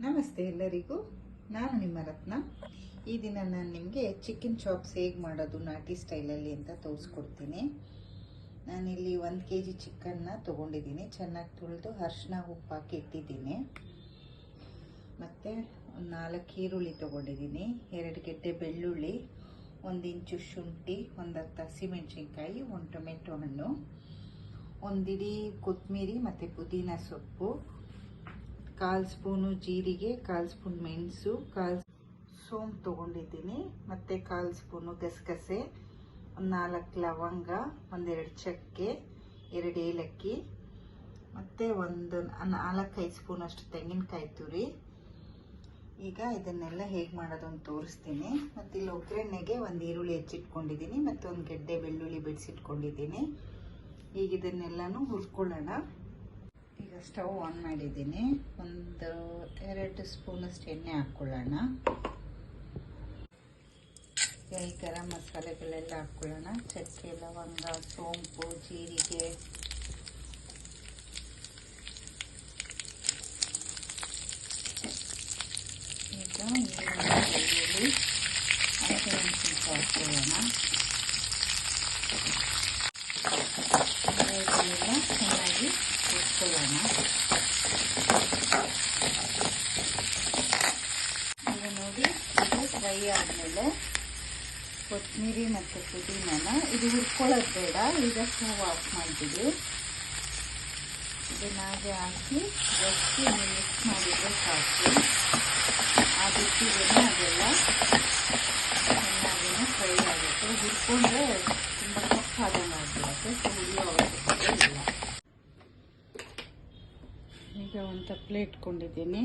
ನಮಸ್ತೆ ಎಲ್ಲರಿಗೂ, ನಾನು ನಿಮ್ಮ ರತ್ನ. ಈ ದಿನ ನಾನು ನಿಮಗೆ ಚಿಕನ್ ಚಾಪ್ಸ್ ಹೇಗೆ ಮಾಡೋದು ನಾಟಿ ಸ್ಟೈಲಲ್ಲಿ ಅಂತ ತೋರಿಸ್ಕೊಡ್ತೀನಿ. ನಾನಿಲ್ಲಿ 1 kg ಚಿಕನ್ನ ತೊಗೊಂಡಿದ್ದೀನಿ. ಚೆನ್ನಾಗಿ ತೊಳೆದು ಅರಿಶಿನ ಉಪ್ಪು ಹಾಕಿ ಇಟ್ಟಿದ್ದೀನಿ. ಮತ್ತು 4 ಈರುಳ್ಳಿ ತೊಗೊಂಡಿದ್ದೀನಿ, 2 ಗೆಡ್ಡೆ ಬೆಳ್ಳುಳ್ಳಿ, 1 ಇಂಚು ಶುಂಠಿ, 10 ಹಸಿಮೆಣಸಿನ್ಕಾಯಿ, 1 ಟೊಮೆಟೊ ಹಣ್ಣು, 1 ಇಡೀ ಕೊತ್ತಂಬರಿ ಮತ್ತು ಪುದೀನ ಸೊಪ್ಪು, 1/4 ಸ್ಪೂನು ಜೀರಿಗೆ, 1/4 ಸ್ಪೂನ್ ಮೆಣಸು, 1/4 ಸೋಂಪು ತೊಗೊಂಡಿದ್ದೀನಿ, ಮತ್ತು 1/4 ಸ್ಪೂನು ಗಸಗಸೆ, 4 ಲವಂಗ, 1-2 ಚಕ್ಕೆ, 2 ಏಲಕ್ಕಿ, ಮತ್ತು 4-5 ಸ್ಪೂನಷ್ಟು ತೆಂಗಿನಕಾಯಿ ತುರಿ. ಈಗ ಇದನ್ನೆಲ್ಲ ಹೇಗೆ ಮಾಡೋದು ಅಂತ ತೋರಿಸ್ತೀನಿ. ಮತ್ತು ಇಲ್ಲಿ ಒಗ್ಗರಣೆಗೆ 1 ಈರುಳ್ಳಿ ಹೆಚ್ಚಿಟ್ಕೊಂಡಿದ್ದೀನಿ ಮತ್ತು 1 ಗೆಡ್ಡೆ ಬೆಳ್ಳುಳ್ಳಿ ಬಿಡಿಸಿಟ್ಕೊಂಡಿದ್ದೀನಿ. ಈಗ ಇದನ್ನೆಲ್ಲನೂ ಹುರ್ಕೊಳ್ಳೋಣ. ಈಗ ಸ್ಟವ್ ಆನ್ ಮಾಡಿದ್ದೀನಿ. 2 ಸ್ಪೂನಷ್ಟು ಎಣ್ಣೆ ಹಾಕ್ಕೊಳ್ಳೋಣ. ಈ ಗರಂ ಮಸಾಲೆಗಳೆಲ್ಲ ಹಾಕ್ಕೊಳ್ಳೋಣ. ಚಕ್ಕೆ, ಲವಂಗ, ಸೋಂಪು, ಜೀರಿಗೆ, ಈಗ ಈರುಳ್ಳಿ, ಹಸಿಮೆಣಸಿನಕಾಯಿ ಹಾಕ್ಕೊಳ್ಳೋಣ. ಇದೆಲ್ಲ ಚೆನ್ನಾಗಿ ಹುರ್ಕೊಳ್ಳೋಣ. ಈಗ ನೋಡಿ, ಇದು ಫ್ರೈ ಆದಮೇಲೆ ಕೊತ್ತಂಬರಿ ಮತ್ತು ಪುದೀನನ ಇದು ಹುರ್ಕೊಳ್ಳೋದು ಬೇಡ. ಈಗ ಸ್ಟವ್ ಆಫ್ ಮಾಡಿಬಿಡಿ. ಇದನ್ನ ಹಾಗೆ ಹಾಕಿ ಜಸ್ಟ್ ಮಿಕ್ಸ್ ಮಾಡಿದರೆ ಸಾಕು. ಆ ಬಿಟ್ಟಿಗೆನೆ ಅದೆಲ್ಲ ಚೆನ್ನಾಗಿ ಫ್ರೈ ಆಗುತ್ತೆ. ಹುರ್ಕೊಂಡ್ರೆ ತುಂಬ ಕಪ್ಪಾದಂಗೆ ಆಗಿಬಿಡುತ್ತೆ, ಸೊ ಹುರಿಯೋ ಅವಶ್ಯಕತೆ ಇಲ್ಲ. ಈಗ ಒಂದು ತಪ್ಪಲೆ ಇಟ್ಕೊಂಡಿದ್ದೀನಿ.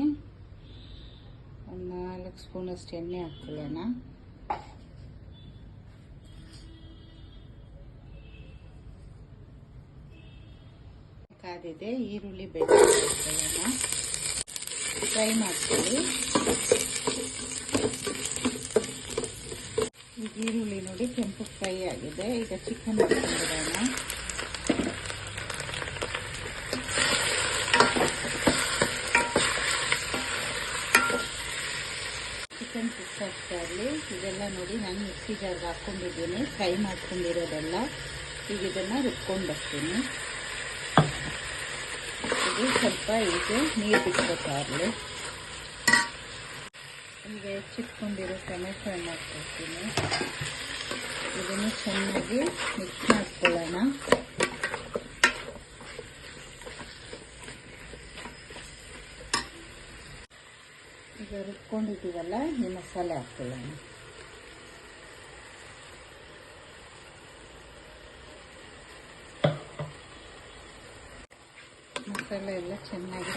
4 ಸ್ಪೂನಷ್ಟು ಎಣ್ಣೆ ಹಾಕ್ಕೊಳ್ಳೋಣ. ಕಾದಿದೆ. ಈರುಳ್ಳಿ ಬೆಳ್ಳುಳ್ಳಿ ಹಾಕ್ಕೊಳ್ಳೋಣ. ಫ್ರೈ ಮಾಡ್ಕೊಳ್ಳಿ. ಈಗ ಈರುಳ್ಳಿ ನೋಡಿ ಕೆಂಪು ಫ್ರೈ ಆಗಿದೆ. ಈಗ ಚಿಕನ್ ಹಾಕ್ಕೊಂಡಿರೋಣ. ಚಿಕನ್ ಪಿಸ್ ಆಗ್ತಾ ಇರಲಿ. ಇದೆಲ್ಲ ನೋಡಿ ನಾನು ಮಿಕ್ಸಿ ಜಾರ್ಗೆ ಹಾಕ್ಕೊಂಡಿದ್ದೀನಿ, ಫ್ರೈ ಮಾಡ್ಕೊಂಡಿರೋದೆಲ್ಲ. ಈಗ ಇದನ್ನು ರುಬ್ಕೊಂಡು ಬರ್ತೀನಿ. ಇದು ಸ್ವಲ್ಪ ಈಗ ನೀರು ಬಿಟ್ಕೊತಾ ಇರಲಿ. ಈಗ ಹೆಚ್ಚಿಟ್ಕೊಂಡಿರೋ ಟೊಮೆಟೊ ಹಣ್ಣು ಹಾಕ್ಕೊಳ್ತೀನಿ. ಇದನ್ನು ಚೆನ್ನಾಗಿ ಮಿಕ್ಸ್ ಮಾಡ್ಕೊಳ್ಳೋಣ. ಈಗ ರುಬ್ಕೊಂಡಿದ್ದೀವಲ್ಲ, ಈ ಮಸಾಲೆ ಹಾಕ್ಕೊಳ್ಳೋಣ. ಮಸಾಲೆ ಎಲ್ಲ ಚೆನ್ನಾಗಿ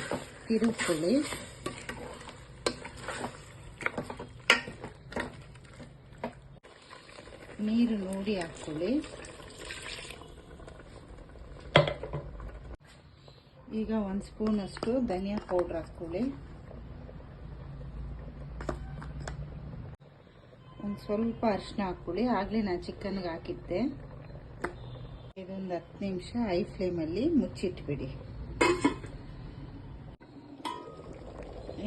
ತಿರುಗಿಕೊಳ್ಳಿ. ನೀರು ನೋಡಿ ಹಾಕ್ಕೊಳ್ಳಿ. ಈಗ 1 ಸ್ಪೂನಷ್ಟು ಧನಿಯಾ ಪೌಡ್ರ್ ಹಾಕ್ಕೊಳ್ಳಿ. ಒಂದು ಸ್ವಲ್ಪ ಅರಿಶಿನ ಹಾಕ್ಕೊಳ್ಳಿ. ಆಗಲೇ ನಾನು ಚಿಕನ್ಗೆ ಹಾಕಿದ್ದೆ. ಇದೊಂದು 10 ನಿಮಿಷ ಹೈ ಫ್ಲೇಮಲ್ಲಿ ಮುಚ್ಚಿಟ್ಬಿಡಿ.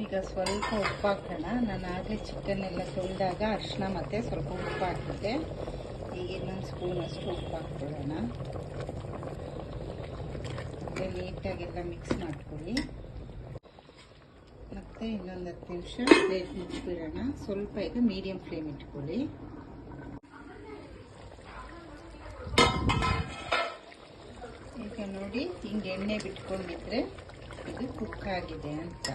ಈಗ ಸ್ವಲ್ಪ ಉಪ್ಪು ಹಾಕೋಣ. ನಾನು ಆಗಲೇ ಚಿಕನ್ ಎಲ್ಲ ತೊಳೆದಾಗ ಅರಿಶಿನ ಮತ್ತು ಸ್ವಲ್ಪ ಉಪ್ಪು ಹಾಕಿದ್ದೆ. ಈಗ ಇನ್ನೊಂದು ಸ್ಪೂನಷ್ಟು ಉಪ್ಪು ಹಾಕ್ಕೊಳ್ಳೋಣ. ಮತ್ತು ನೀಟಾಗೆಲ್ಲ ಮಿಕ್ಸ್ ಮಾಡ್ಕೊಳ್ಳಿ. ಮತ್ತು ಇನ್ನೊಂದು 10 ನಿಮಿಷ ಪ್ಲೇಟ್ ಮುಚ್ಚಿಬಿಡೋಣ. ಸ್ವಲ್ಪ ಈಗ ಮೀಡಿಯಂ ಫ್ಲೇಮ್ ಇಟ್ಕೊಳ್ಳಿ. ಈಗ ನೋಡಿ, ಹಿಂಗೆ ಎಣ್ಣೆ ಬಿಟ್ಕೊಂಡಿದ್ರೆ ಇದು ಕುಕ್ ಆಗಿದೆ ಅಂತ.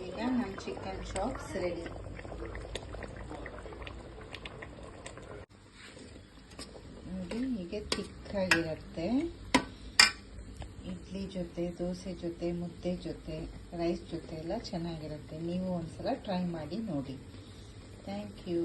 ಈಗ ನಮ್ಮ ಚಿಕನ್ ಚಾಪ್ಸ್ ರೆಡಿ. ನೋಡಿ, ಹೀಗೆ ತಿಕ್ಕಾಗಿರುತ್ತೆ. ಇಡ್ಲಿ ಜೊತೆ, ದೋಸೆ ಜೊತೆ, ಮುದ್ದೆ ಜೊತೆ, ರೈಸ್ ಜೊತೆ ಎಲ್ಲ ಚೆನ್ನಾಗಿರುತ್ತೆ. ನೀವು ಒಂದ್ಸಲ ಟ್ರೈ ಮಾಡಿ ನೋಡಿ. Thank you.